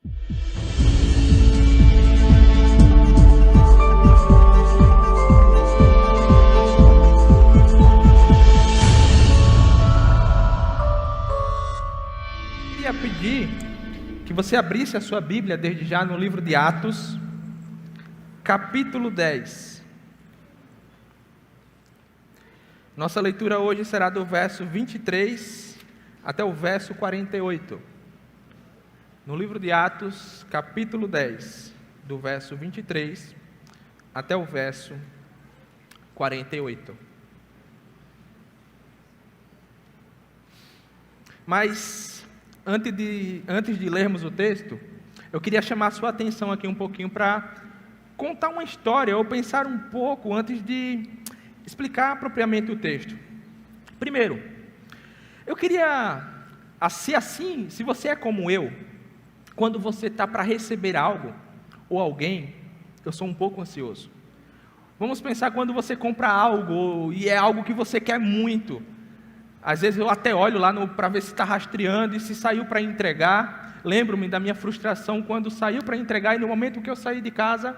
Queria pedir que você abrisse a sua Bíblia desde já no livro de Atos, capítulo 10. Nossa leitura hoje será do verso 23 até o verso 48. No livro de Atos, capítulo 10, do verso 23 até o verso 48. Mas, antes de lermos o texto, eu queria chamar a sua atenção aqui um pouquinho para contar uma história, ou pensar um pouco antes de explicar propriamente o texto. Primeiro, eu queria, se você é como eu, quando você está para receber algo, ou alguém, eu sou um pouco ansioso. Vamos pensar quando você compra algo, e é algo que você quer muito. Às vezes eu até olho lá para ver se está rastreando, e se saiu para entregar. Lembro-me da minha frustração quando saiu para entregar, e no momento que eu saí de casa,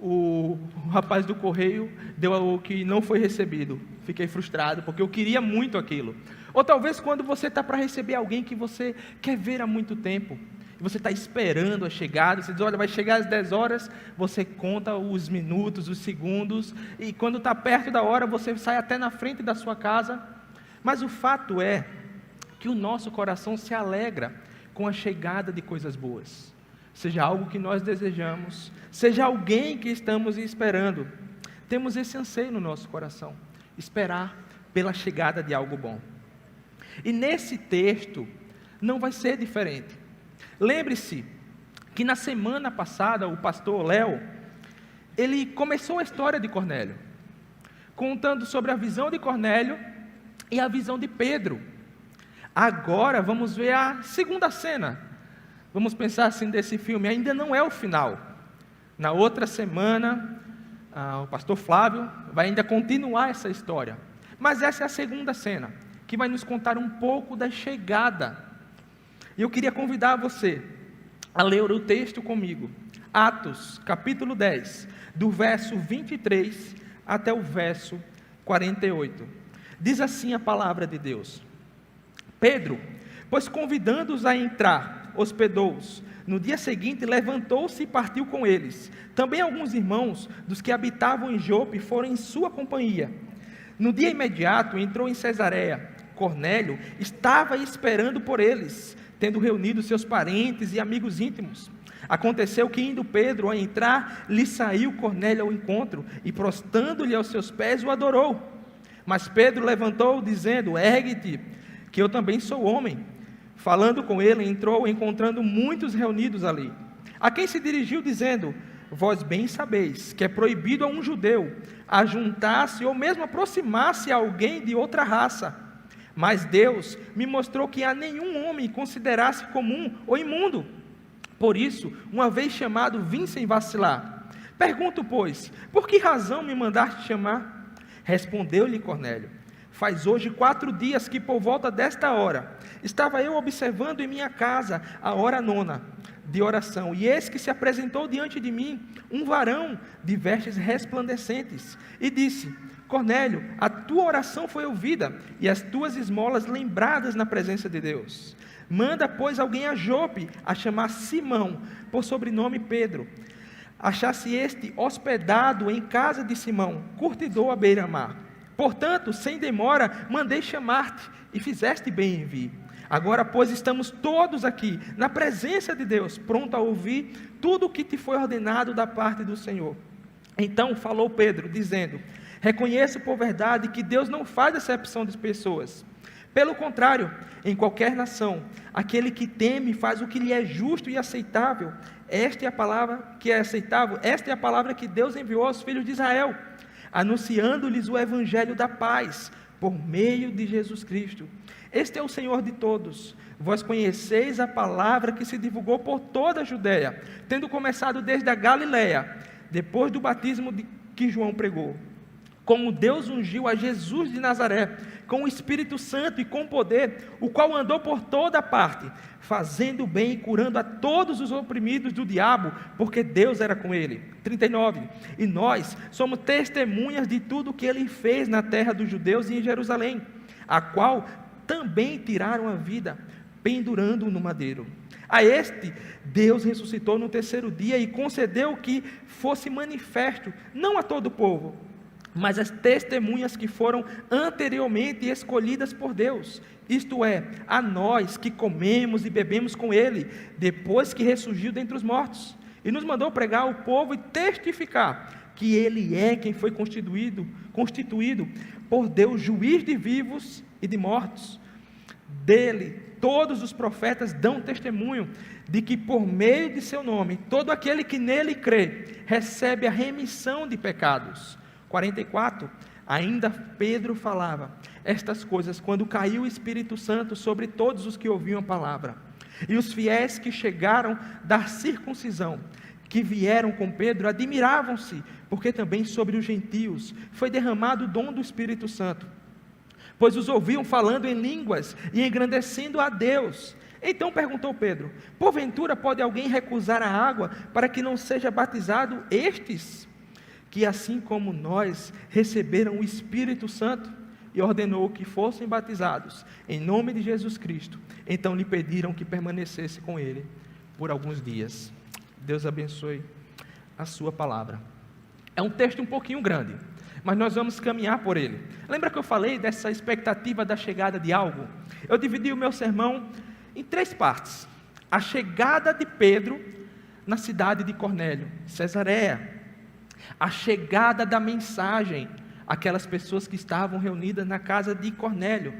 o rapaz do correio deu o que não foi recebido. Fiquei frustrado, porque eu queria muito aquilo. Ou talvez quando você está para receber alguém que você quer ver há muito tempo, e você está esperando a chegada, você diz, olha, vai chegar às 10 horas, você conta os minutos, os segundos, e quando está perto da hora, você sai até na frente da sua casa. Mas o fato é que o nosso coração se alegra com a chegada de coisas boas. Seja algo que nós desejamos, seja alguém que estamos esperando. Temos esse anseio no nosso coração, esperar pela chegada de algo bom. E nesse texto não vai ser diferente. Lembre-se que na semana passada o pastor Léo, ele começou a história de Cornélio, contando sobre a visão de Cornélio e a visão de Pedro. Agora vamos ver a segunda cena. Vamos pensar assim desse filme, ainda não é o final. Na outra semana, o pastor Flávio vai ainda continuar essa história. Mas essa é a segunda cena, que vai nos contar um pouco da chegada. E eu queria convidar você a ler o texto comigo. Atos, capítulo 10, do verso 23 até o verso 48. Diz assim a palavra de Deus: Pedro, pois convidando-os a entrar, hospedou-os. No dia seguinte levantou-se e partiu com eles. Também alguns irmãos dos que habitavam em Jope foram em sua companhia. No dia imediato entrou em Cesareia. Cornélio estava esperando por eles, tendo reunido seus parentes e amigos íntimos. Aconteceu que, indo Pedro a entrar, lhe saiu Cornélio ao encontro, e prostrando-lhe aos seus pés, o adorou. Mas Pedro levantou, dizendo, ergue-te, que eu também sou homem. Falando com ele, entrou, encontrando muitos reunidos ali, a quem se dirigiu, dizendo, vós bem sabeis que é proibido a um judeu ajuntar-se ou mesmo aproximar-se a alguém de outra raça. Mas Deus me mostrou que a nenhum homem considerasse comum ou imundo. Por isso, uma vez chamado, vim sem vacilar. Pergunto, pois, por que razão me mandaste chamar? Respondeu-lhe Cornélio, faz hoje 4 dias que por volta desta hora, estava eu observando em minha casa a hora 9 de oração, e eis que se apresentou diante de mim um varão de vestes resplandecentes, e disse, Cornélio, a tua oração foi ouvida, e as tuas esmolas lembradas na presença de Deus. Manda, pois, alguém a Jope, a chamar Simão, por sobrenome Pedro. Achasse este hospedado em casa de Simão, curtidor à beira-mar. Portanto, sem demora, mandei chamar-te, e fizeste bem em vir. Agora, pois, estamos todos aqui, na presença de Deus, pronto a ouvir tudo o que te foi ordenado da parte do Senhor. Então falou Pedro, dizendo, reconheço por verdade que Deus não faz acepção de pessoas. Pelo contrário, em qualquer nação, aquele que teme faz o que lhe é justo e aceitável. Esta é a palavra que é aceitável, esta é a palavra que Deus enviou aos filhos de Israel, anunciando-lhes o evangelho da paz, por meio de Jesus Cristo. Este é o Senhor de todos. Vós conheceis a palavra que se divulgou por toda a Judeia, tendo começado desde a Galileia, depois do batismo que João pregou. como Deus ungiu a Jesus de Nazaré, com o Espírito Santo e com poder, o qual andou por toda parte, fazendo bem e curando a todos os oprimidos do diabo, porque Deus era com ele. 39. E nós somos testemunhas de tudo o que ele fez na terra dos judeus e em Jerusalém, a qual também tiraram a vida, pendurando-o no madeiro. A este Deus ressuscitou no terceiro dia e concedeu que fosse manifesto, não a todo o povo, mas as testemunhas que foram anteriormente escolhidas por Deus, isto é, a nós que comemos e bebemos com ele, depois que ressurgiu dentre os mortos, e nos mandou pregar ao povo e testificar que ele é quem foi constituído por Deus, juiz de vivos e de mortos. Dele, todos os profetas dão testemunho de que por meio de seu nome, todo aquele que nele crê, recebe a remissão de pecados. 44, ainda Pedro falava estas coisas quando caiu o Espírito Santo sobre todos os que ouviam a palavra. E os fiéis que chegaram da circuncisão, que vieram com Pedro, admiravam-se, porque também sobre os gentios foi derramado o dom do Espírito Santo, pois os ouviam falando em línguas e engrandecendo a Deus. Então perguntou Pedro: porventura pode alguém recusar a água para que não seja batizado estes, que assim como nós receberam o Espírito Santo? E ordenou que fossem batizados em nome de Jesus Cristo. Então lhe pediram que permanecesse com ele por alguns dias. Deus abençoe a sua palavra. É um texto um pouquinho grande, mas nós vamos caminhar por ele. Lembra que eu falei dessa expectativa da chegada de algo? Eu dividi o meu sermão em 3 partes. A chegada de Pedro na cidade de Cornélio, Cesareia. A chegada da mensagem, aquelas pessoas que estavam reunidas na casa de Cornélio.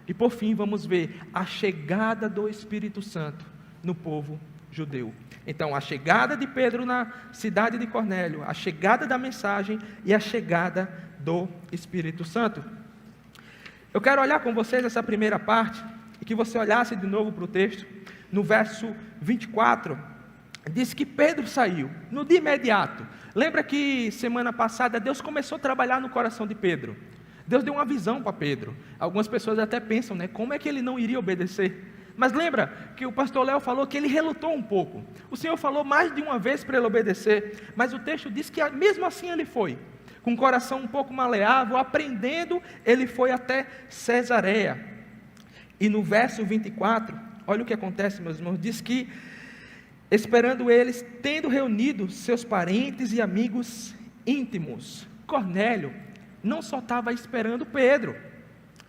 E por fim vamos ver a chegada do Espírito Santo no povo judeu. Então, a chegada de Pedro na cidade de Cornélio, a chegada da mensagem e a chegada do Espírito Santo. Eu quero olhar com vocês essa primeira parte e que você olhasse de novo para o texto. No verso 24, diz que Pedro saiu no dia imediato. Lembra que semana passada Deus começou a trabalhar no coração de Pedro. Deus deu uma visão para Pedro. Algumas pessoas até pensam, como é que ele não iria obedecer? Mas lembra que o pastor Léo falou que ele relutou um pouco. O Senhor falou mais de uma vez para ele obedecer, mas o texto diz que mesmo assim ele foi, com o coração um pouco maleável, aprendendo, ele foi até Cesareia. E no verso 24, olha o que acontece, meus irmãos, diz que, esperando eles, tendo reunido seus parentes e amigos íntimos, Cornélio não só estava esperando Pedro,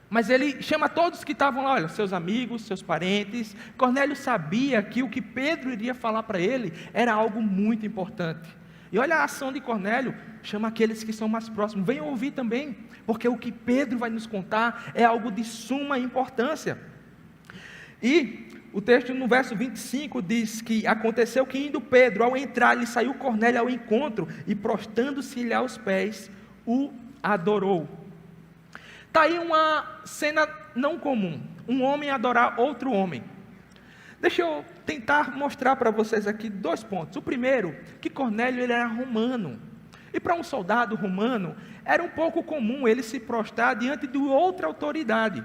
mas ele chama todos que estavam lá, olha, seus amigos, seus parentes. Cornélio sabia que o que Pedro iria falar para ele era algo muito importante. E olha a ação de Cornélio, chama aqueles que são mais próximos, venham ouvir também, porque o que Pedro vai nos contar é algo de suma importância. E o texto no verso 25 diz que aconteceu que indo Pedro, ao entrar, lhe saiu Cornélio ao encontro e prostando-se-lhe aos pés, o adorou. Está aí uma cena não comum, um homem adorar outro homem. Deixa eu tentar mostrar para vocês aqui 2 pontos. O primeiro, que Cornélio ele era romano. E para um soldado romano, era um pouco comum ele se prostrar diante de outra autoridade.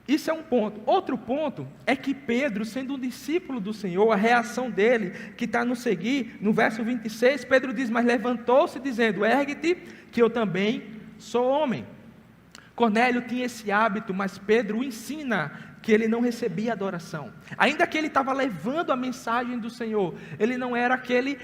Isso é um ponto. Outro ponto é que Pedro, sendo um discípulo do Senhor, a reação dele, que está no seguir, no verso 26, Pedro diz, mas levantou-se dizendo, ergue-te, que eu também sou homem. Cornélio tinha esse hábito, mas Pedro o ensina que ele não recebia adoração. Ainda que ele estava levando a mensagem do Senhor, ele não era ele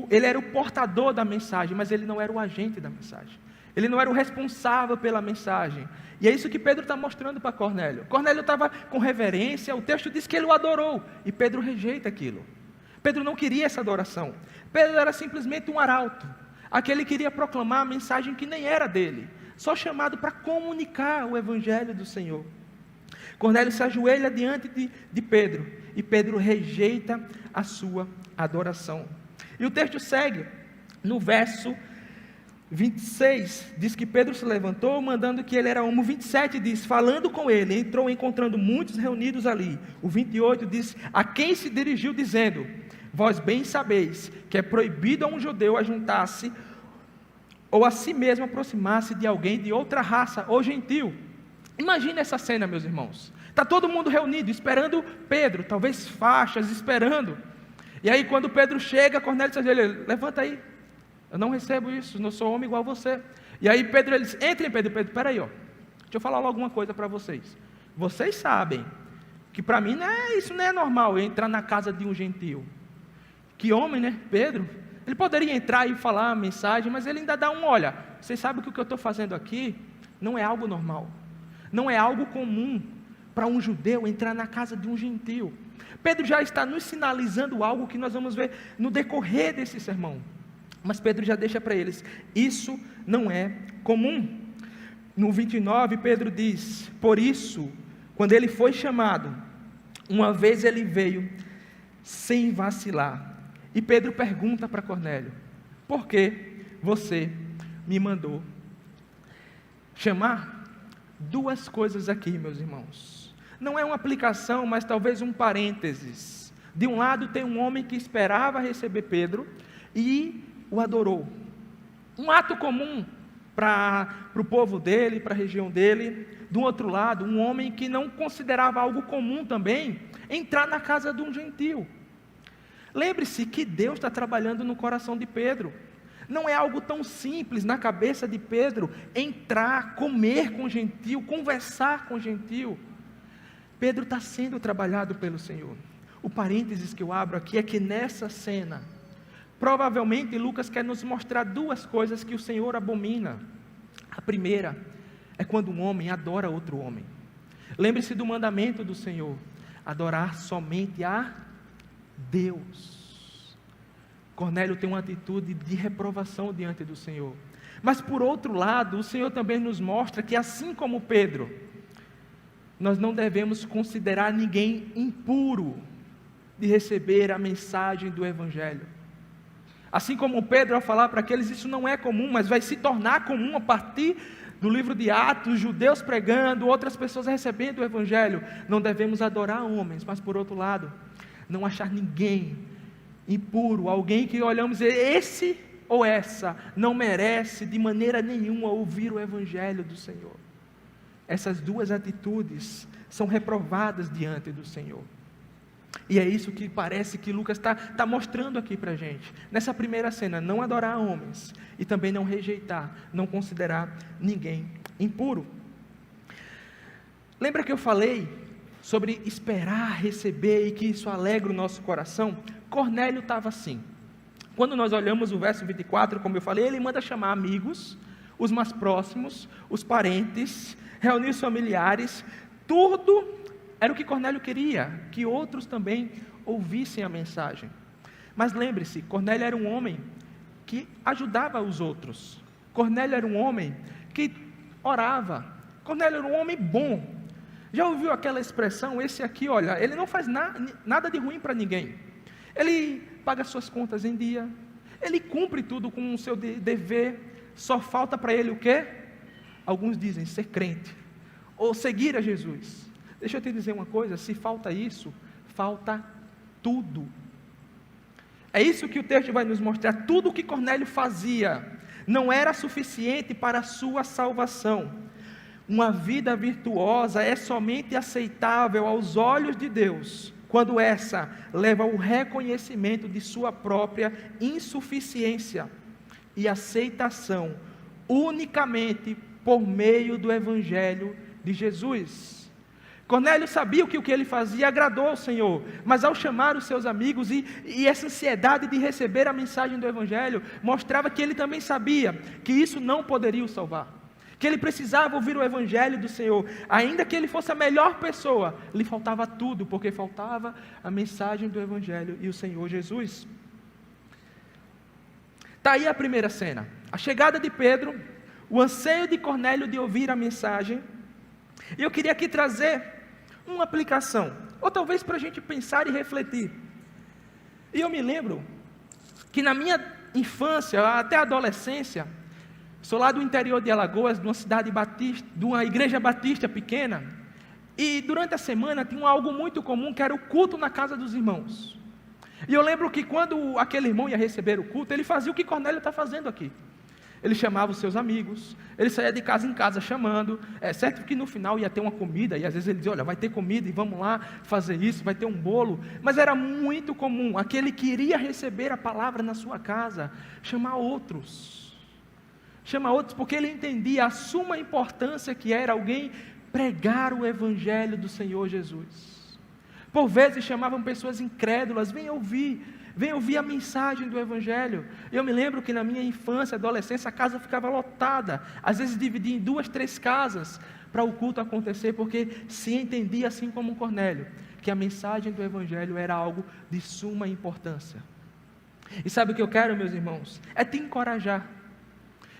era o portador da mensagem, mas ele não era o agente da mensagem. Ele não era o responsável pela mensagem. E é isso que Pedro está mostrando para Cornélio. Cornélio estava com reverência, o texto diz que ele o adorou, e Pedro rejeita aquilo. Pedro não queria essa adoração. Pedro era simplesmente um arauto, aquele que queria proclamar a mensagem que nem era dele, só chamado para comunicar o evangelho do Senhor. Cornélio se ajoelha diante de Pedro, e Pedro rejeita a sua adoração. E o texto segue, no verso 26, diz que Pedro se levantou, mandando que ele era homem. O 27 diz, falando com ele, entrou encontrando muitos reunidos ali. O 28 diz, a quem se dirigiu dizendo, vós bem sabeis que é proibido a um judeu ajuntar-se ou a si mesmo aproximar-se de alguém de outra raça ou gentil. Imagine essa cena, meus irmãos. Está todo mundo reunido, esperando Pedro, talvez faixas, esperando. E aí quando Pedro chega, Cornélio diz a ele: levanta aí, eu não recebo isso, não sou homem igual a você. E aí Pedro, ele diz: entrem, Pedro. Espera aí, deixa eu falar logo uma coisa para vocês. Vocês sabem que para mim isso não é normal, eu entrar na casa de um gentil. Que homem, né? Pedro, ele poderia entrar e falar a mensagem, mas ele ainda dá olha, vocês sabem que o que eu estou fazendo aqui não é algo normal, não é algo comum para um judeu entrar na casa de um gentil. Pedro já está nos sinalizando algo que nós vamos ver no decorrer desse sermão. Mas Pedro já deixa para eles: isso não é comum. No 29, Pedro diz: por isso, quando ele foi chamado, uma vez ele veio sem vacilar. E Pedro pergunta para Cornélio: por que você me mandou chamar? Duas coisas aqui, meus irmãos. Não é uma aplicação, mas talvez um parênteses. De um lado tem um homem que esperava receber Pedro e o adorou. Um ato comum para o povo dele, para a região dele. Do outro lado, um homem que não considerava algo comum também entrar na casa de um gentil. Lembre-se que Deus está trabalhando no coração de Pedro. Não é algo tão simples na cabeça de Pedro entrar, comer com gentil, conversar com gentil. Pedro está sendo trabalhado pelo Senhor. O parênteses que eu abro aqui é que nessa cena, provavelmente Lucas quer nos mostrar duas coisas que o Senhor abomina. A primeira é quando um homem adora outro homem. Lembre-se do mandamento do Senhor: adorar somente a Deus. Cornélio tem uma atitude de reprovação diante do Senhor. Mas por outro lado, o Senhor também nos mostra que assim como Pedro, nós não devemos considerar ninguém impuro de receber a mensagem do Evangelho. Assim como Pedro, ao falar para aqueles, isso não é comum, mas vai se tornar comum a partir do livro de Atos, judeus pregando, outras pessoas recebendo o Evangelho. Não devemos adorar homens, mas por outro lado, não achar ninguém impuro, alguém que olhamos e esse ou essa não merece de maneira nenhuma ouvir o Evangelho do Senhor. Essas duas atitudes são reprovadas diante do Senhor. E é isso que parece que Lucas está mostrando aqui para a gente. Nessa primeira cena, não adorar homens e também não rejeitar, não considerar ninguém impuro. Lembra que eu falei sobre esperar, receber e que isso alegra o nosso coração? Cornélio estava assim. Quando nós olhamos o verso 24, como eu falei, ele manda chamar amigos, os mais próximos, os parentes, reunir os familiares, tudo era o que Cornélio queria, que outros também ouvissem a mensagem. Mas lembre-se, Cornélio era um homem que ajudava os outros. Cornélio era um homem que orava. Cornélio era um homem bom. Já ouviu aquela expressão, esse aqui, olha, ele não faz nada de ruim para ninguém. Ele paga suas contas em dia, ele cumpre tudo com o seu dever, só falta para ele o quê? Alguns dizem ser crente, ou seguir a Jesus. Deixa eu te dizer uma coisa, se falta isso, falta tudo. É isso que o texto vai nos mostrar. Tudo o que Cornélio fazia não era suficiente para a sua salvação. Uma vida virtuosa é somente aceitável aos olhos de Deus quando essa leva ao reconhecimento de sua própria insuficiência e aceitação unicamente por meio do Evangelho de Jesus. Cornélio sabia que o que ele fazia agradou ao Senhor, mas ao chamar os seus amigos e essa ansiedade de receber a mensagem do Evangelho, mostrava que ele também sabia que isso não poderia o salvar, que ele precisava ouvir o Evangelho do Senhor. Ainda que ele fosse a melhor pessoa, lhe faltava tudo, porque faltava a mensagem do Evangelho e o Senhor Jesus. Está aí a primeira cena, a chegada de Pedro, o anseio de Cornélio de ouvir a mensagem. E eu queria aqui trazer uma aplicação, ou talvez para a gente pensar e refletir. E eu me lembro que na minha infância, até a adolescência, sou lá do interior de Alagoas, de uma cidade batista, de uma igreja batista pequena, e durante a semana tinha algo muito comum, que era o culto na casa dos irmãos. E eu lembro que quando aquele irmão ia receber o culto, ele fazia o que Cornélio está fazendo aqui. Ele chamava os seus amigos, ele saía de casa em casa chamando, certo que no final ia ter uma comida, e às vezes ele dizia, olha, vai ter comida e vamos lá fazer isso, vai ter um bolo, mas era muito comum, aquele que iria receber a palavra na sua casa, chamar outros, porque ele entendia a suma importância que era alguém pregar o Evangelho do Senhor Jesus. Por vezes chamavam pessoas incrédulas, vem ouvir a mensagem do Evangelho. Eu me lembro que na minha infância, adolescência, a casa ficava lotada, às vezes dividia em 2, 3 casas, para o culto acontecer, porque se entendia, assim como Cornélio, que a mensagem do Evangelho era algo de suma importância. E sabe o que eu quero, meus irmãos? É te encorajar.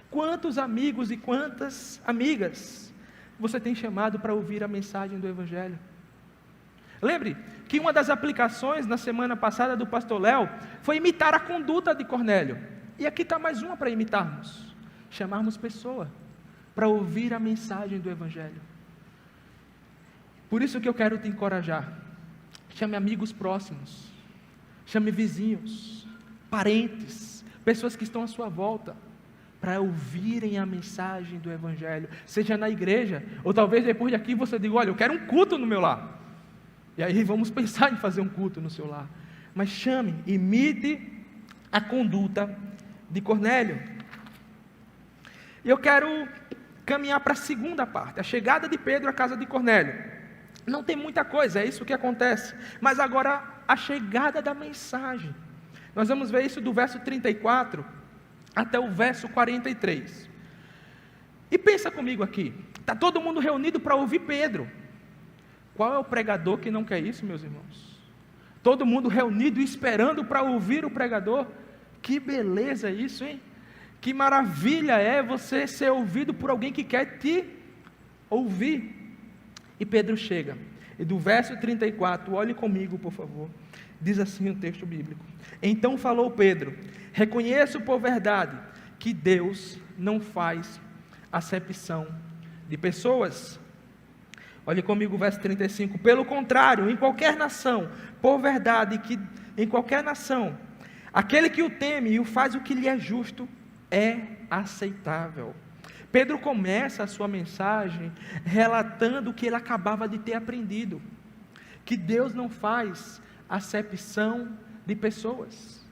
Quantos amigos e quantas amigas você tem chamado para ouvir a mensagem do Evangelho? Lembre que uma das aplicações na semana passada do pastor Léo foi imitar a conduta de Cornélio. E aqui está mais uma para imitarmos. Chamarmos pessoa para ouvir a mensagem do Evangelho. Por isso que eu quero te encorajar. Chame amigos próximos. Chame vizinhos, parentes, pessoas que estão à sua volta, para ouvirem a mensagem do Evangelho. Seja na igreja, ou talvez depois de aqui você diga, olha, eu quero um culto no meu lar. E aí vamos pensar em fazer um culto no seu lar. Mas chame, imite a conduta de Cornélio. E eu quero caminhar para a segunda parte, a chegada de Pedro à casa de Cornélio. Não tem muita coisa, é isso que acontece. Mas agora a chegada da mensagem. Nós vamos ver isso do verso 34 até o verso 43. E pensa comigo aqui, está todo mundo reunido para ouvir Pedro. Qual é o pregador que não quer isso, meus irmãos? Todo mundo reunido esperando para ouvir o pregador. Que beleza isso, hein? Que maravilha é você ser ouvido por alguém que quer te ouvir. E Pedro chega, e do verso 34, olhe comigo por favor, diz assim o texto bíblico: então falou Pedro, reconheço por verdade que Deus não faz acepção de pessoas. Olhe comigo o verso 35, pelo contrário, em qualquer nação, por verdade que em qualquer nação, aquele que o teme e o faz o que lhe é justo, é aceitável. Pedro começa a sua mensagem relatando o que ele acabava de ter aprendido, que Deus não faz acepção de pessoas.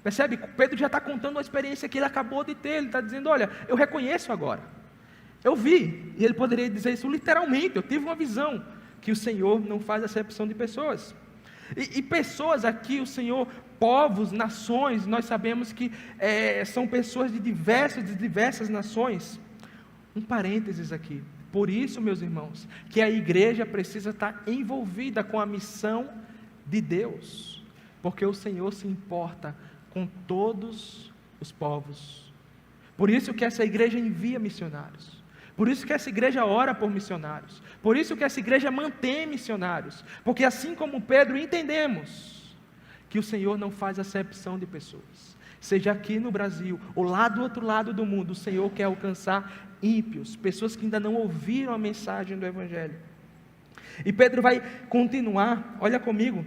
Percebe? Pedro já está contando uma experiência que ele acabou de ter, ele está dizendo, olha, eu reconheço agora, eu vi, e ele poderia dizer isso literalmente, eu tive uma visão, que o Senhor não faz acepção de pessoas. E pessoas aqui, o Senhor, povos, nações, nós sabemos que são pessoas de diversas nações. Um parênteses aqui, por isso, meus irmãos, que a igreja precisa estar envolvida com a missão de Deus, porque o Senhor se importa com todos os povos. Por isso que essa igreja envia missionários. Por isso que essa igreja ora por missionários. Por isso que essa igreja mantém missionários. Porque assim como Pedro, entendemos que o Senhor não faz acepção de pessoas. Seja aqui no Brasil, ou lá do outro lado do mundo, o Senhor quer alcançar ímpios, pessoas que ainda não ouviram a mensagem do Evangelho. E Pedro vai continuar, olha comigo,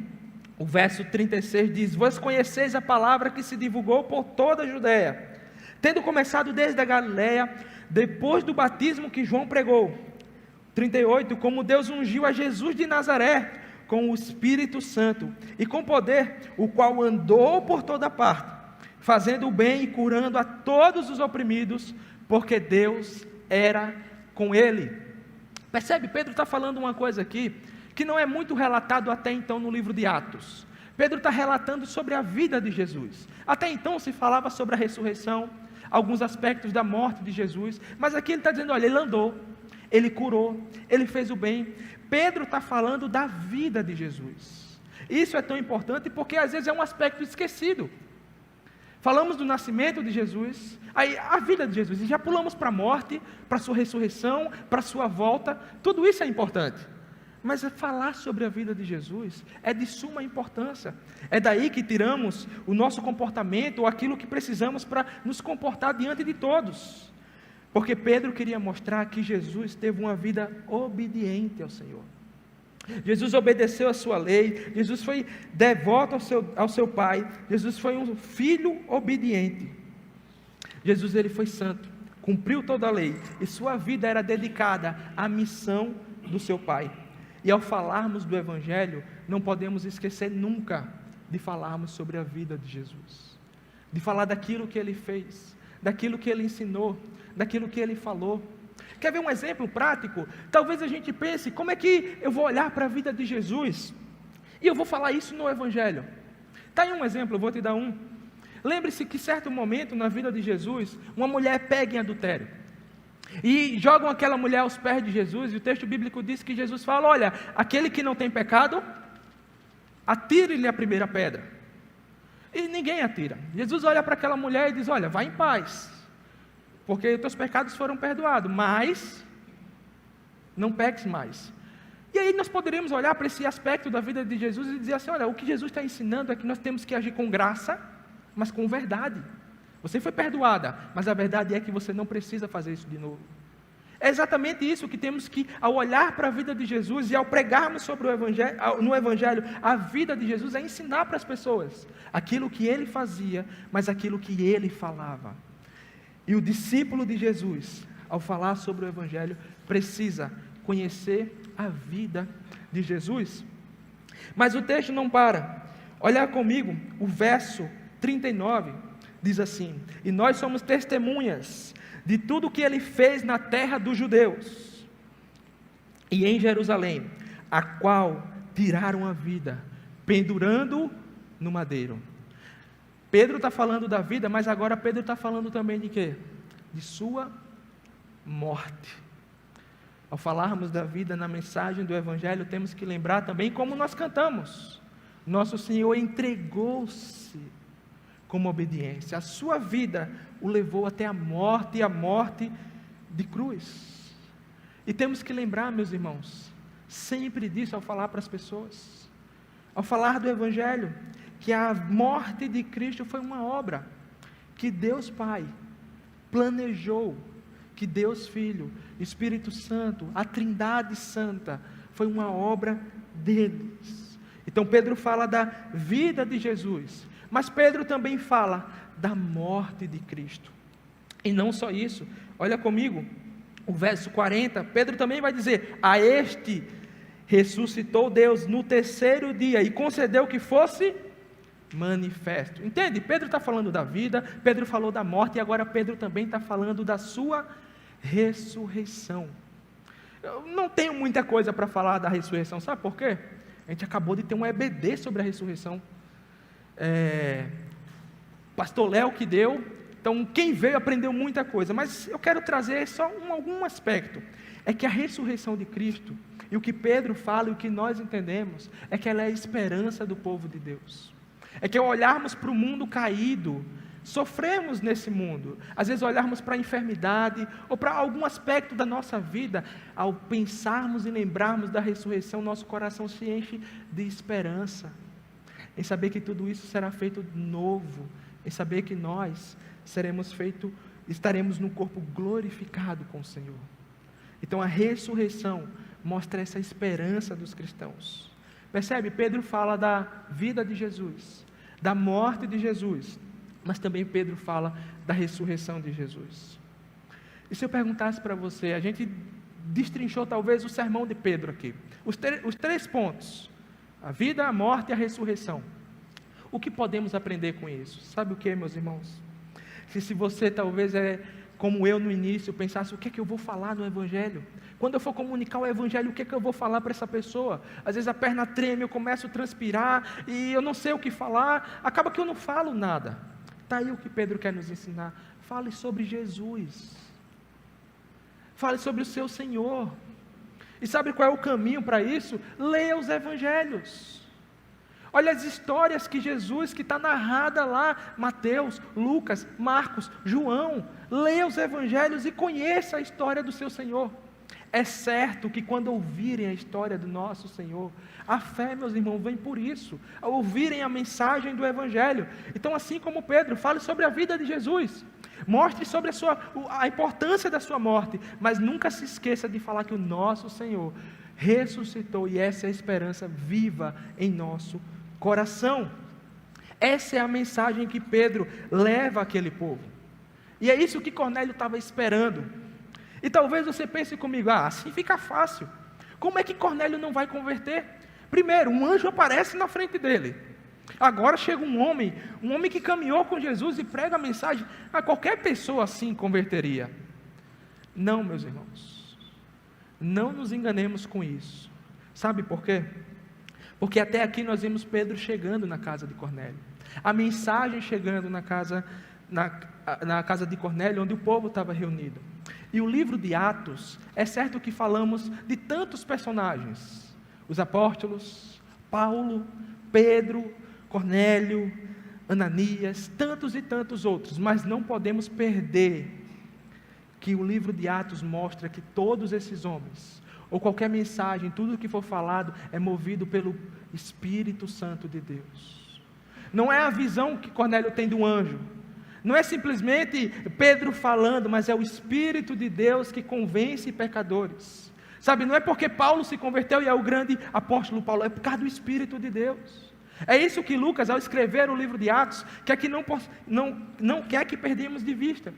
o verso 36 diz, vós conheceis a palavra que se divulgou por toda a Judéia, tendo começado desde a Galileia, depois do batismo que João pregou. 38, como Deus ungiu a Jesus de Nazaré, com o Espírito Santo, e com poder, o qual andou por toda parte, fazendo o bem e curando a todos os oprimidos, porque Deus era com ele. Percebe? Pedro está falando uma coisa aqui, que não é muito relatado até então no livro de Atos. Pedro está relatando sobre a vida de Jesus. Até então se falava sobre a ressurreição, alguns aspectos da morte de Jesus, mas aqui ele está dizendo, olha, ele andou, ele curou, ele fez o bem. Pedro está falando da vida de Jesus. Isso é tão importante porque às vezes é um aspecto esquecido. Falamos do nascimento de Jesus, aí a vida de Jesus, e já pulamos para a morte, para a sua ressurreição, para a sua volta, tudo isso é importante. Mas falar sobre a vida de Jesus é de suma importância. É daí que tiramos o nosso comportamento, ou aquilo que precisamos para nos comportar diante de todos. Porque Pedro queria mostrar que Jesus teve uma vida obediente ao Senhor. Jesus obedeceu a sua lei, Jesus foi devoto ao seu Pai, Jesus foi um filho obediente. Jesus, ele foi santo. cumpriu toda a lei, e sua vida era dedicada à missão do seu Pai. E ao falarmos do Evangelho, não podemos esquecer nunca de falarmos sobre a vida de Jesus, de falar daquilo que Ele fez, daquilo que Ele ensinou, daquilo que Ele falou. Quer ver um exemplo prático? Talvez a gente pense, como é que eu vou olhar para a vida de Jesus e eu vou falar isso no Evangelho? Está aí um exemplo, eu vou te dar um. Lembre-se que certo momento na vida de Jesus, uma mulher pega em adultério, e jogam aquela mulher aos pés de Jesus, e o texto bíblico diz que Jesus fala, olha, aquele que não tem pecado, atire-lhe a primeira pedra. E ninguém atira. Jesus olha para aquela mulher e diz, olha, vai em paz, porque os teus pecados foram perdoados, mas não peques mais. E aí nós poderíamos olhar para esse aspecto da vida de Jesus e dizer assim, olha, o que Jesus está ensinando é que nós temos que agir com graça, mas com verdade. Você foi perdoada, mas a verdade é que você não precisa fazer isso de novo. É exatamente isso que temos que, ao olhar para a vida de Jesus e ao pregarmos sobre o Evangelho, no Evangelho, a vida de Jesus, é ensinar para as pessoas aquilo que Ele fazia, mas aquilo que Ele falava. E o discípulo de Jesus, ao falar sobre o Evangelho, precisa conhecer a vida de Jesus. Mas o texto não para. Olha comigo, o verso 39 diz assim: e nós somos testemunhas de tudo que Ele fez na terra dos judeus e em Jerusalém, a qual tiraram a vida, pendurando no madeiro. Pedro está falando da vida, mas agora Pedro está falando também de quê? De sua morte. Ao falarmos da vida na mensagem do Evangelho, temos que lembrar também como nós cantamos. Nosso Senhor entregou-se como obediência. A sua vida o levou até a morte, e a morte de cruz. E temos que lembrar, meus irmãos, sempre disso ao falar para as pessoas. Ao falar do Evangelho, que a morte de Cristo foi uma obra que Deus Pai planejou, que Deus Filho, Espírito Santo, a Trindade Santa, foi uma obra deles. Então Pedro fala da vida de Jesus, mas Pedro também fala da morte de Cristo. E não só isso, olha comigo, o verso 40, Pedro também vai dizer, a este ressuscitou Deus no terceiro dia, e concedeu que fosse manifesto. Entende? Pedro está falando da vida, Pedro falou da morte, e agora Pedro também está falando da sua ressurreição. Eu não tenho muita coisa para falar da ressurreição, sabe por quê? A gente acabou de ter um EBD sobre a ressurreição. Pastor Léo que deu, então quem veio aprendeu muita coisa, mas eu quero trazer só algum aspecto. É que a ressurreição de Cristo, e o que Pedro fala, e o que nós entendemos, é que ela é a esperança do povo de Deus. É que ao olharmos para o mundo caído, sofremos nesse mundo, às vezes olharmos para a enfermidade, ou para algum aspecto da nossa vida, ao pensarmos e lembrarmos da ressurreição, nosso coração se enche de esperança, em saber que tudo isso será feito novo, em saber que nós estaremos num corpo glorificado com o Senhor. Então a ressurreição mostra essa esperança dos cristãos. Percebe? Pedro fala da vida de Jesus, da morte de Jesus, mas também Pedro fala da ressurreição de Jesus. E se eu perguntasse para você, a gente destrinchou talvez o sermão de Pedro aqui, os 3 pontos, a vida, a morte e a ressurreição. O que podemos aprender com isso? Sabe o que, meus irmãos? Se você talvez como eu no início, pensasse, o que é que eu vou falar no Evangelho? Quando eu for comunicar o Evangelho, o que é que eu vou falar para essa pessoa? Às vezes a perna treme, eu começo a transpirar, e eu não sei o que falar, acaba que eu não falo nada. Está aí o que Pedro quer nos ensinar. Fale sobre Jesus. Fale sobre o seu Senhor. E sabe qual é o caminho para isso? Leia os Evangelhos. Olha as histórias que Jesus, que está narrada lá, Mateus, Lucas, Marcos, João. Leia os Evangelhos e conheça a história do seu Senhor. É certo que quando ouvirem a história do nosso Senhor, a fé, meus irmãos, vem por isso, ao ouvirem a mensagem do Evangelho. Então, assim como Pedro, fale sobre a vida de Jesus, mostre sobre a importância da sua morte, mas nunca se esqueça de falar que o nosso Senhor ressuscitou, e essa é a esperança viva em nosso coração. Essa é a mensagem que Pedro leva àquele povo. E é isso que Cornélio estava esperando. E talvez você pense comigo, assim fica fácil. Como é que Cornélio não vai converter? Primeiro, um anjo aparece na frente dele. Agora chega um homem que caminhou com Jesus e prega a mensagem. Qualquer pessoa assim converteria. Não, meus irmãos. Não nos enganemos com isso. Sabe por quê? Porque até aqui nós vimos Pedro chegando na casa de Cornélio. A mensagem chegando na casa de Cornélio, onde o povo estava reunido. E o livro de Atos, é certo que falamos de tantos personagens. Os apóstolos, Paulo, Pedro, Cornélio, Ananias, tantos e tantos outros. Mas não podemos perder que o livro de Atos mostra que todos esses homens, ou qualquer mensagem, tudo que for falado, é movido pelo Espírito Santo de Deus. Não é a visão que Cornélio tem do anjo. Não é simplesmente Pedro falando, mas é o Espírito de Deus que convence pecadores. Sabe, não é porque Paulo se converteu e é o grande apóstolo Paulo, é por causa do Espírito de Deus. É isso que Lucas, ao escrever o livro de Atos, quer que não quer que perdemos de vista.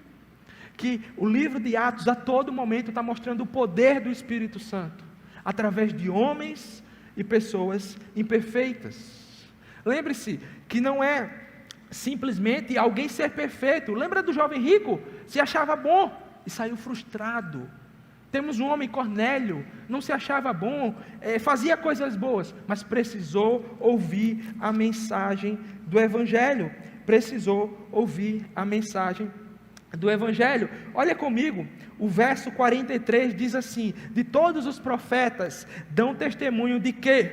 Que o livro de Atos, a todo momento, está mostrando o poder do Espírito Santo, através de homens e pessoas imperfeitas. Lembre-se que não é simplesmente alguém ser perfeito. Lembra do jovem rico? Se achava bom e saiu frustrado. Temos um homem, Cornélio, não se achava bom, fazia coisas boas, mas precisou ouvir a mensagem do Evangelho. Precisou ouvir a mensagem do Evangelho. Olha comigo, o verso 43 diz assim: de todos os profetas dão testemunho de que?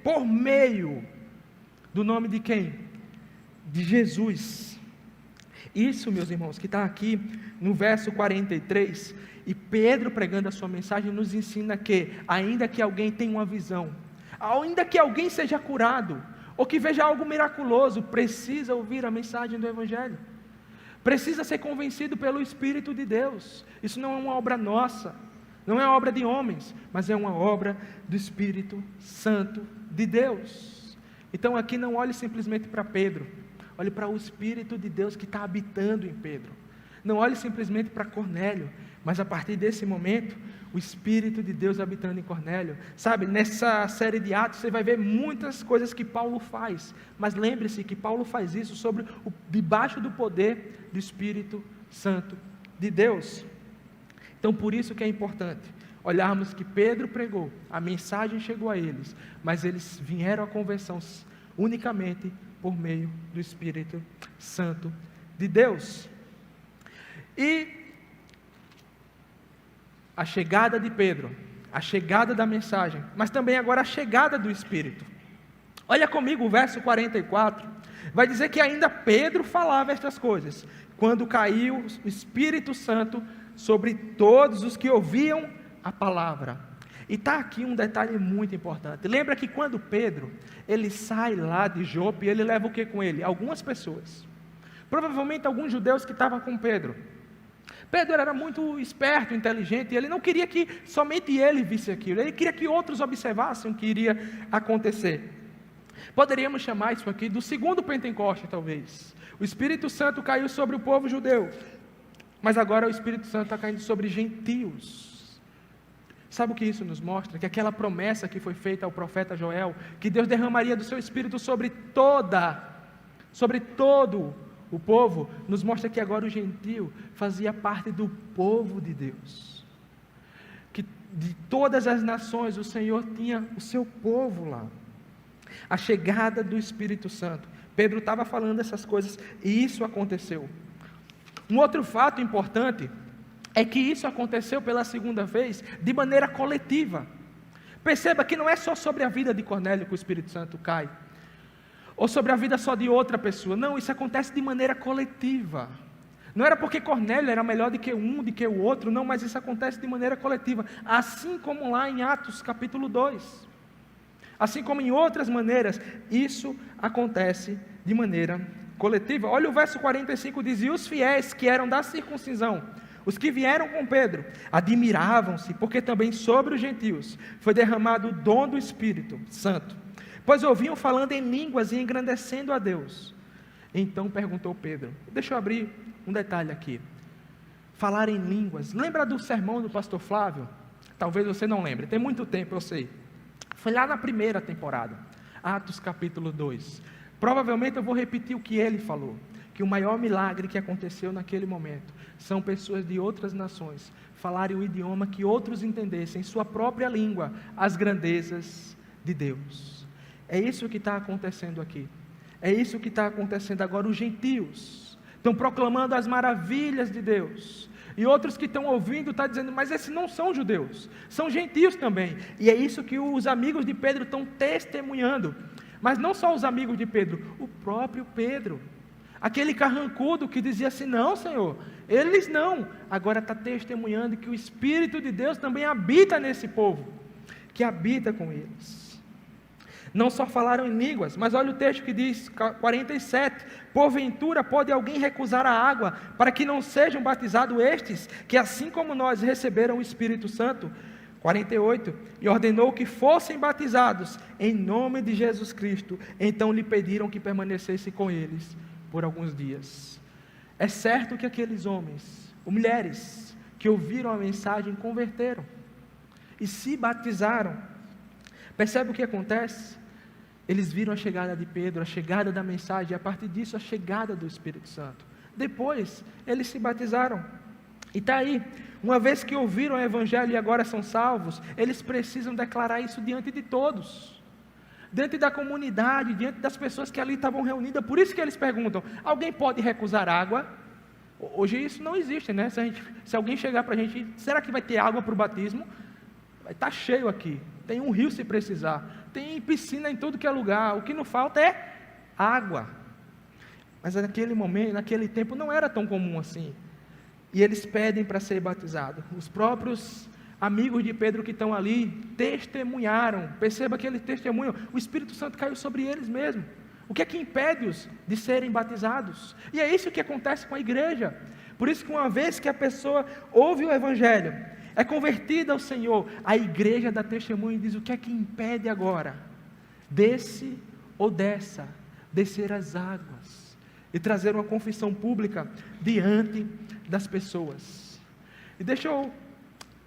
Por meio do nome de quem? De Jesus. Isso, meus irmãos, que está aqui no verso 43, e Pedro pregando a sua mensagem nos ensina que, ainda que alguém tenha uma visão, ainda que alguém seja curado, ou que veja algo miraculoso, precisa ouvir a mensagem do Evangelho. Precisa ser convencido pelo Espírito de Deus. Isso não é uma obra nossa, não é obra de homens, mas é uma obra do Espírito Santo de Deus. Então aqui não olhe simplesmente para Pedro, olhe para o Espírito de Deus que está habitando em Pedro. Não olhe simplesmente para Cornélio, mas a partir desse momento, o Espírito de Deus habitando em Cornélio. Sabe, nessa série de Atos, você vai ver muitas coisas que Paulo faz. Mas lembre-se que Paulo faz isso debaixo do poder do Espírito Santo de Deus. Então, por isso que é importante olharmos que Pedro pregou, a mensagem chegou a eles, mas eles vieram à conversão unicamente por meio do Espírito Santo de Deus. E a chegada de Pedro, a chegada da mensagem, mas também agora a chegada do Espírito. Olha comigo o verso 44, vai dizer que ainda Pedro falava estas coisas, quando caiu o Espírito Santo sobre todos os que ouviam a palavra. E está aqui um detalhe muito importante. Lembra que quando Pedro, ele sai lá de Jope, ele leva o que com ele? Algumas pessoas. Provavelmente alguns judeus que estavam com Pedro. Pedro era muito esperto, inteligente, e ele não queria que somente ele visse aquilo, ele queria que outros observassem o que iria acontecer. Poderíamos chamar isso aqui do segundo Pentecoste, talvez. O Espírito Santo caiu sobre o povo judeu, mas agora o Espírito Santo está caindo sobre gentios. Sabe o que isso nos mostra? Que aquela promessa que foi feita ao profeta Joel, que Deus derramaria do seu Espírito sobre todo o povo, nos mostra que agora o gentio fazia parte do povo de Deus. Que de todas as nações o Senhor tinha o seu povo lá. A chegada do Espírito Santo. Pedro estava falando essas coisas e isso aconteceu. Um outro fato importante é que isso aconteceu pela segunda vez de maneira coletiva. Perceba que não é só sobre a vida de Cornélio que o Espírito Santo cai, ou sobre a vida só de outra pessoa. Não, isso acontece de maneira coletiva. Não era porque Cornélio era melhor do que um, do que o outro, não, mas isso acontece de maneira coletiva. Assim como lá em Atos capítulo 2. Assim como em outras maneiras, isso acontece de maneira coletiva. Olha o verso 45, diz: e os fiéis que eram da circuncisão, os que vieram com Pedro, admiravam-se, porque também sobre os gentios foi derramado o dom do Espírito Santo, pois ouviam falando em línguas e engrandecendo a Deus. Então perguntou Pedro, deixa eu abrir um detalhe aqui, falar em línguas. Lembra do sermão do pastor Flávio? Talvez você não lembre, tem muito tempo, eu sei. Foi lá na primeira temporada, Atos capítulo 2. Provavelmente eu vou repetir o que ele falou, que o maior milagre que aconteceu naquele momento são pessoas de outras nações falarem o idioma que outros entendessem, sua própria língua, as grandezas de Deus. É isso que está acontecendo aqui. É isso que está acontecendo agora. Os gentios estão proclamando as maravilhas de Deus. E outros que estão ouvindo estão dizendo, mas esses não são judeus, são gentios também. E é isso que os amigos de Pedro estão testemunhando. Mas não só os amigos de Pedro, o próprio Pedro. Aquele carrancudo que dizia assim, não Senhor, eles não. Agora está testemunhando que o Espírito de Deus também habita nesse povo, que habita com eles. Não só falaram em línguas, mas olha o texto que diz, 47, porventura pode alguém recusar a água, para que não sejam batizados estes, que assim como nós receberam o Espírito Santo? 48, e ordenou que fossem batizados em nome de Jesus Cristo, então lhe pediram que permanecesse com eles por alguns dias. É certo que aqueles homens, ou mulheres, que ouviram a mensagem, converteram, e se batizaram. Percebe o que acontece? Eles viram a chegada de Pedro, a chegada da mensagem, e a partir disso a chegada do Espírito Santo. Depois, eles se batizaram. E está aí, uma vez que ouviram o Evangelho e agora são salvos, eles precisam declarar isso diante de todos. Diante da comunidade, diante das pessoas que ali estavam reunidas. Por isso que eles perguntam, alguém pode recusar água? Hoje isso não existe, né? Se alguém chegar para a gente, será que vai ter água para o batismo? Vai estar cheio aqui, tem um rio se precisar, tem piscina em tudo que é lugar, o que não falta é água. Mas naquele momento, naquele tempo não era tão comum assim, e eles pedem para ser batizados. Os próprios amigos de Pedro que estão ali, testemunharam, perceba que eles testemunham, o Espírito Santo caiu sobre eles mesmo. O que é que impede-os de serem batizados? E é isso que acontece com a igreja. Por isso que uma vez que a pessoa ouve o Evangelho, é convertida ao Senhor, a igreja dá testemunho e diz, o que é que impede agora? Desse ou dessa, descer as águas, e trazer uma confissão pública diante das pessoas. E deixa eu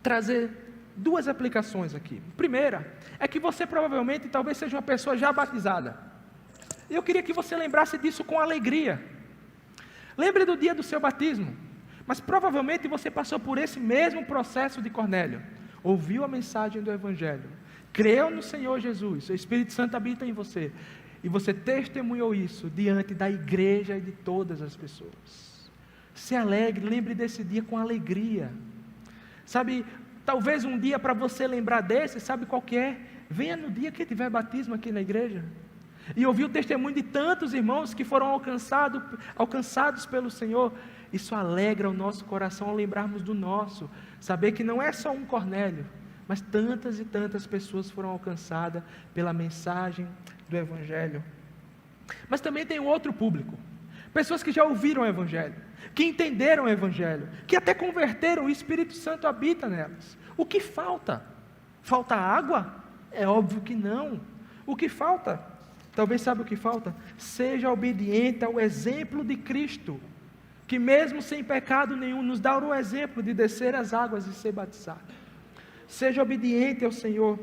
trazer duas aplicações aqui. Primeira, é que você provavelmente, talvez seja uma pessoa já batizada. E eu queria que você lembrasse disso com alegria. Lembre do dia do seu batismo. Mas provavelmente você passou por esse mesmo processo de Cornélio. Ouviu a mensagem do Evangelho. Creu no Senhor Jesus. O Espírito Santo habita em você. E você testemunhou isso diante da igreja e de todas as pessoas. Se alegre, lembre desse dia com alegria. Sabe, talvez um dia para você lembrar desse, sabe qual que é? Venha no dia que tiver batismo aqui na igreja. E ouvir o testemunho de tantos irmãos que foram alcançados pelo Senhor. Isso alegra o nosso coração ao lembrarmos do nosso. Saber que não é só um Cornélio, mas tantas e tantas pessoas foram alcançadas pela mensagem do Evangelho. Mas também tem um outro público. Pessoas que já ouviram o Evangelho, que entenderam o Evangelho, que até converteram, o Espírito Santo habita nelas. O que falta? Falta água? É óbvio que não. O que falta? Talvez sabe o que falta? Seja obediente ao exemplo de Cristo, que mesmo sem pecado nenhum, nos dá o exemplo de descer as águas e ser batizado. Seja obediente ao Senhor.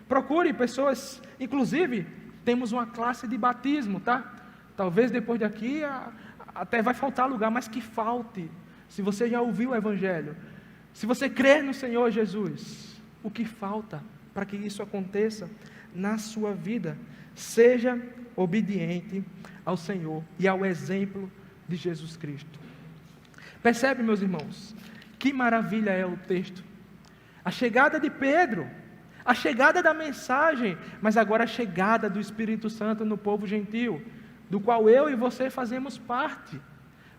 Procure pessoas, inclusive, temos uma classe de batismo, tá? Talvez depois daqui até vai faltar lugar, mas que falte. Se você já ouviu o Evangelho, se você crer no Senhor Jesus, o que falta para que isso aconteça na sua vida? Seja obediente ao Senhor e ao exemplo de Jesus Cristo. Percebe, meus irmãos, que maravilha é o texto. A chegada de Pedro, a chegada da mensagem, mas agora a chegada do Espírito Santo no povo gentil, do qual eu e você fazemos parte,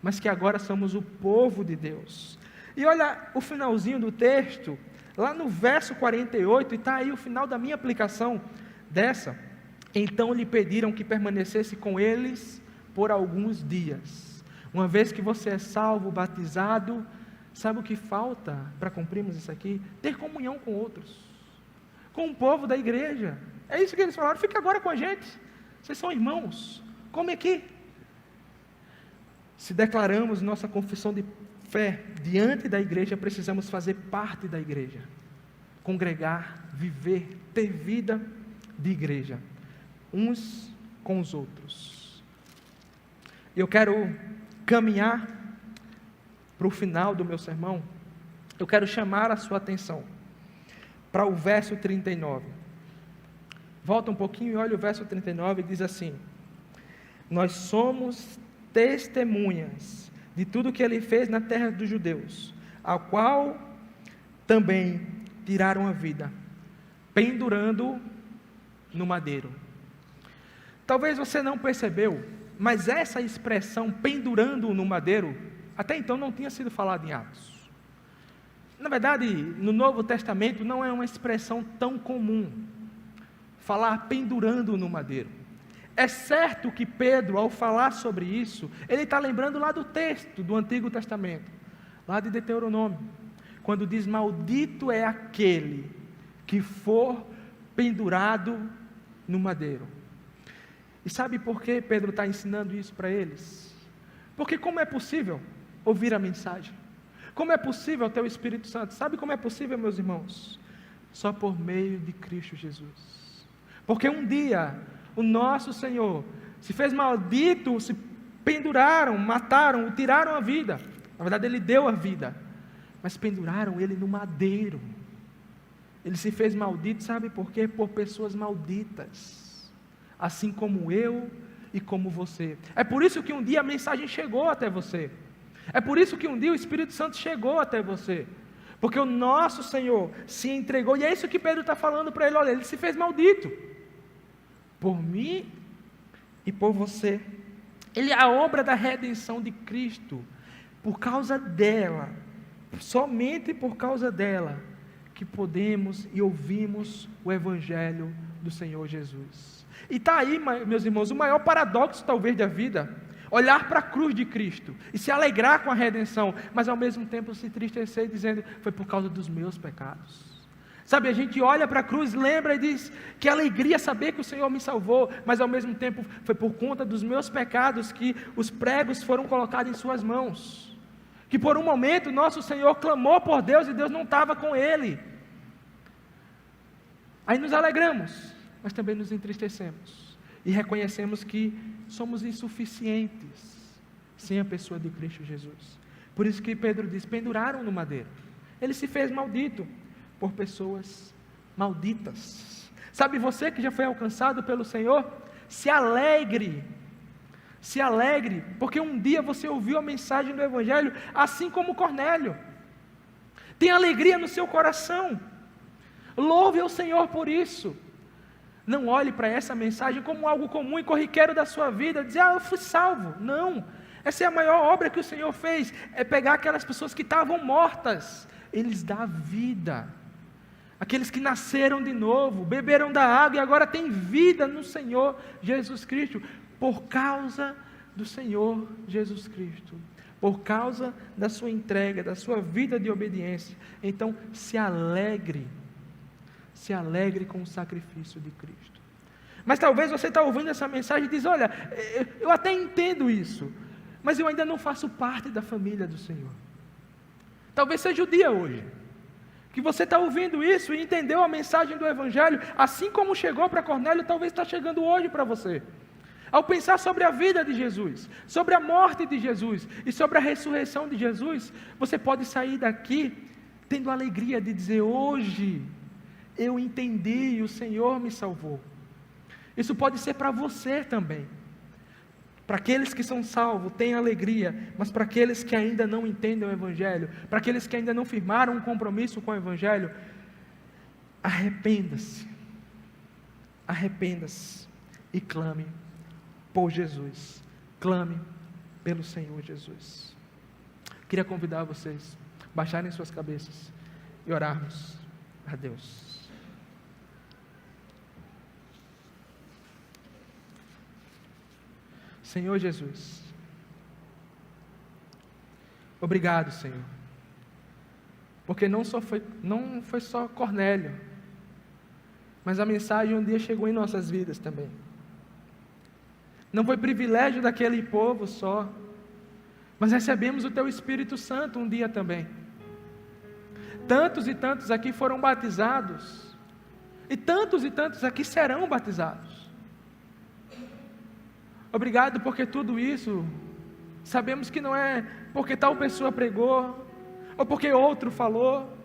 mas que agora somos o povo de Deus. E olha o finalzinho do texto, lá no verso 48, e está aí o final da minha aplicação dessa. Então lhe pediram que permanecesse com eles por alguns dias. Uma vez que você é salvo, batizado, sabe o que falta para cumprirmos isso aqui? Ter comunhão com outros, com o povo da igreja. É isso que eles falaram, fica agora com a gente, vocês são irmãos, come aqui. Se declaramos nossa confissão de fé diante da igreja, precisamos fazer parte da igreja, congregar, viver, ter vida de igreja, uns com os outros. Eu quero caminhar para o final do meu sermão. Eu quero chamar a sua atenção para o verso 39. Volta um pouquinho e olha o verso 39, diz assim: nós somos testemunhas de tudo que ele fez na terra dos judeus, a qual também tiraram a vida, pendurando no madeiro. Talvez você não percebeu, mas essa expressão pendurando no madeiro, até então não tinha sido falada em Atos. Na verdade, no Novo Testamento não é uma expressão tão comum, falar pendurando no madeiro. É certo que Pedro, ao falar sobre isso, ele está lembrando lá do texto do Antigo Testamento, lá de Deuteronômio, quando diz: maldito é aquele que for pendurado no madeiro. E sabe por que Pedro está ensinando isso para eles? Porque como é possível ouvir a mensagem? Como é possível ter o Espírito Santo? Sabe como é possível, meus irmãos? Só por meio de Cristo Jesus. Porque um dia o nosso Senhor se fez maldito, se penduraram, mataram, tiraram a vida. Na verdade, Ele deu a vida, mas penduraram Ele no madeiro. Ele se fez maldito, sabe por quê? Por pessoas malditas, assim como eu e como você. É por isso que um dia a mensagem chegou até você. É por isso que um dia o Espírito Santo chegou até você. Porque o nosso Senhor se entregou, e é isso que Pedro está falando para ele: olha, Ele se fez maldito por mim e por você. Ele é a obra da redenção de Cristo. Por causa dela, somente por causa dela, que podemos e ouvimos o Evangelho do Senhor Jesus. E está aí, meus irmãos, o maior paradoxo talvez da vida: olhar para a cruz de Cristo e se alegrar com a redenção, mas ao mesmo tempo se entristecer dizendo: foi por causa dos meus pecados. Sabe, a gente olha para a cruz, lembra e diz: que alegria saber que o Senhor me salvou, mas ao mesmo tempo foi por conta dos meus pecados que os pregos foram colocados em suas mãos. Que por um momento nosso Senhor clamou por Deus e Deus não estava com ele. Aí nos alegramos, mas também nos entristecemos e reconhecemos que somos insuficientes sem a pessoa de Cristo Jesus. Por isso que Pedro diz: penduraram no madeiro. Ele se fez maldito por pessoas malditas. Sabe, você que já foi alcançado pelo Senhor, se alegre, porque um dia você ouviu a mensagem do Evangelho, assim como Cornélio. Tem alegria no seu coração. Louve ao Senhor por isso. Não olhe para essa mensagem como algo comum e corriqueiro da sua vida, dizer: eu fui salvo. Não, essa é a maior obra que o Senhor fez, é pegar aquelas pessoas que estavam mortas, eles dá vida. Aqueles que nasceram de novo, beberam da água e agora têm vida no Senhor Jesus Cristo, por causa do Senhor Jesus Cristo, por causa da sua entrega, da sua vida de obediência. Então, se alegre com o sacrifício de Cristo. Mas talvez você está ouvindo essa mensagem e diz: olha, eu até entendo isso, mas eu ainda não faço parte da família do Senhor. Talvez seja o dia hoje que você está ouvindo isso e entendeu a mensagem do Evangelho, assim como chegou para Cornélio, talvez está chegando hoje para você. Ao pensar sobre a vida de Jesus, sobre a morte de Jesus e sobre a ressurreição de Jesus, você pode sair daqui tendo a alegria de dizer: hoje eu entendi e o Senhor me salvou. Isso pode ser para você também. Para aqueles que são salvos, tem alegria, mas para aqueles que ainda não entendem o Evangelho, para aqueles que ainda não firmaram um compromisso com o Evangelho, arrependa-se e clame por Jesus, clame pelo Senhor Jesus. Queria convidar vocês a baixarem suas cabeças e orarmos a Deus. Senhor Jesus, obrigado, Senhor, porque não foi só Cornélio, mas a mensagem um dia chegou em nossas vidas também. Não foi privilégio daquele povo só, mas recebemos o Teu Espírito Santo um dia também. Tantos e tantos aqui foram batizados, e tantos aqui serão batizados. Obrigado porque tudo isso, sabemos que não é porque tal pessoa pregou, ou porque outro falou,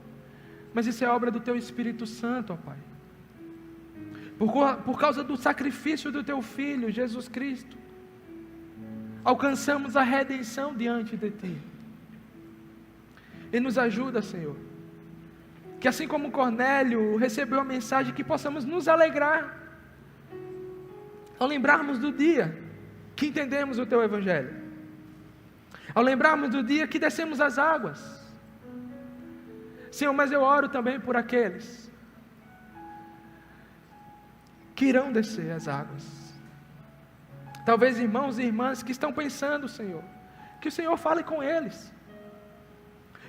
mas isso é obra do Teu Espírito Santo, ó Pai. Por causa do sacrifício do Teu Filho, Jesus Cristo, alcançamos a redenção diante de Ti. E nos ajuda, Senhor, que assim como Cornélio recebeu a mensagem, que possamos nos alegrar, ao lembrarmos do dia que entendemos o Teu Evangelho, ao lembrarmos do dia que descemos as águas. Senhor, mas eu oro também por aqueles que irão descer as águas. Talvez irmãos e irmãs que estão pensando, Senhor, que o Senhor fale com eles,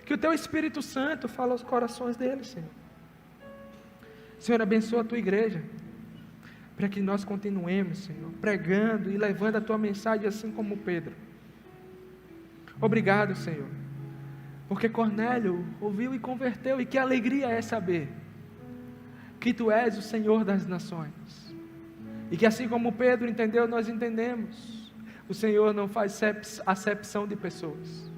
que o Teu Espírito Santo fale aos corações deles, Senhor. Senhor, abençoa a Tua igreja, para que nós continuemos, Senhor, pregando e levando a Tua mensagem assim como Pedro. Obrigado, Senhor, porque Cornélio ouviu e converteu, e que alegria é saber que Tu és o Senhor das nações, e que assim como Pedro entendeu, nós entendemos. O Senhor não faz acepção de pessoas.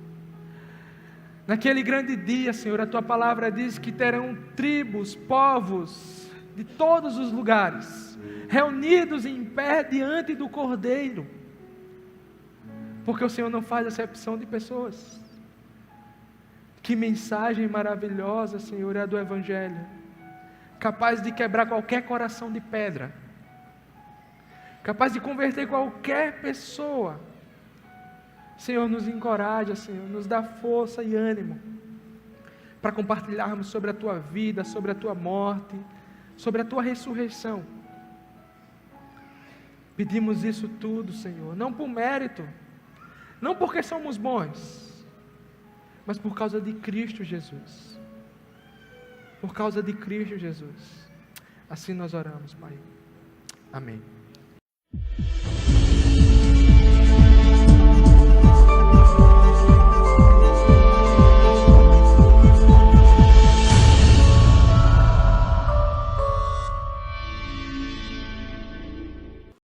Naquele grande dia, Senhor, a Tua palavra diz que terão tribos, povos de todos os lugares reunidos em pé diante do Cordeiro, porque o Senhor não faz acepção de pessoas. Que mensagem maravilhosa, Senhor, é a do Evangelho, capaz de quebrar qualquer coração de pedra, capaz de converter qualquer pessoa. Senhor, nos encoraja, Senhor, nos dá força e ânimo para compartilharmos sobre a Tua vida, sobre a Tua morte, sobre a Tua ressurreição. Pedimos isso tudo, Senhor, não por mérito, não porque somos bons, mas por causa de Cristo Jesus. Por causa de Cristo Jesus. Assim nós oramos, Pai. Amém.